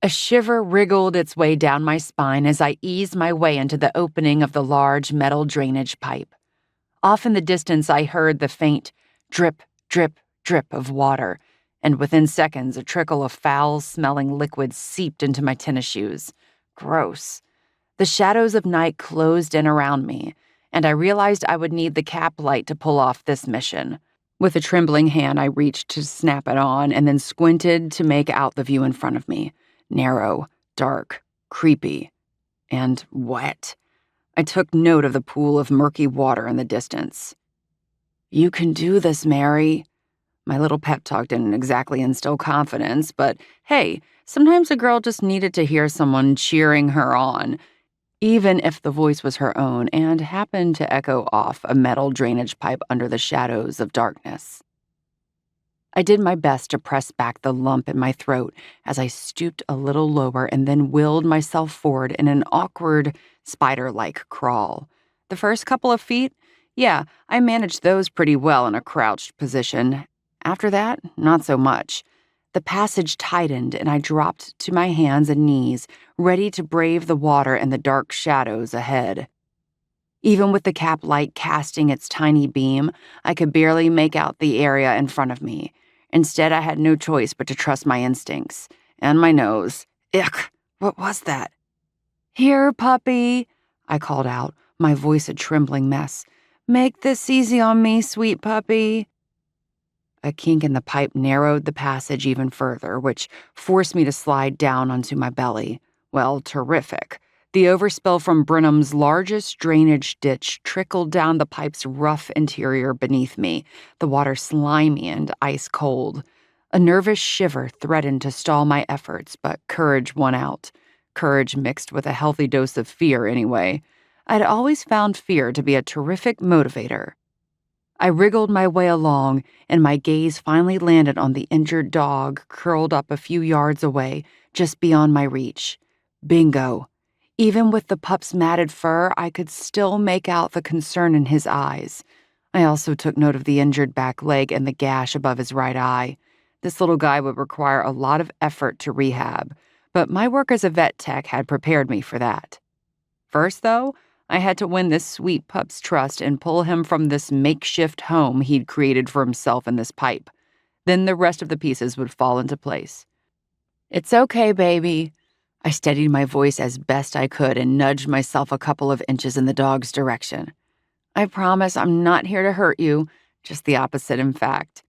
A shiver wriggled its way down my spine as I eased my way into the opening of the large metal drainage pipe. Off in the distance, I heard the faint drip, drip, drip of water, and within seconds, a trickle of foul-smelling liquid seeped into my tennis shoes. Gross. The shadows of night closed in around me, and I realized I would need the cap light to pull off this mission. With a trembling hand, I reached to snap it on and then squinted to make out the view in front of me. Narrow, dark, creepy, and wet. I took note of the pool of murky water in the distance. "You can do this, Mary." My little pep talk didn't exactly instill confidence, but hey, sometimes a girl just needed to hear someone cheering her on, even if the voice was her own and happened to echo off a metal drainage pipe under the shadows of darkness. I did my best to press back the lump in my throat as I stooped a little lower and then willed myself forward in an awkward, spider-like crawl. The first couple of feet, yeah, I managed those pretty well in a crouched position. After that, not so much. The passage tightened and I dropped to my hands and knees, ready to brave the water and the dark shadows ahead. Even with the cap light casting its tiny beam, I could barely make out the area in front of me. Instead, I had no choice but to trust my instincts. And my nose. Ick, what was that? "Here, puppy," I called out, my voice a trembling mess. "Make this easy on me, sweet puppy." A kink in the pipe narrowed the passage even further, which forced me to slide down onto my belly. Well, terrific. The overspill from Brenham's largest drainage ditch trickled down the pipe's rough interior beneath me, the water slimy and ice-cold. A nervous shiver threatened to stall my efforts, but courage won out. Courage mixed with a healthy dose of fear, anyway. I'd always found fear to be a terrific motivator. I wriggled my way along, and my gaze finally landed on the injured dog curled up a few yards away, just beyond my reach. Bingo. Even with the pup's matted fur, I could still make out the concern in his eyes. I also took note of the injured back leg and the gash above his right eye. This little guy would require a lot of effort to rehab, but my work as a vet tech had prepared me for that. First, though, I had to win this sweet pup's trust and pull him from this makeshift home he'd created for himself in this pipe. Then the rest of the pieces would fall into place. "It's okay, baby." I steadied my voice as best I could and nudged myself a couple of inches in the dog's direction. "I promise I'm not here to hurt you, just the opposite, in fact."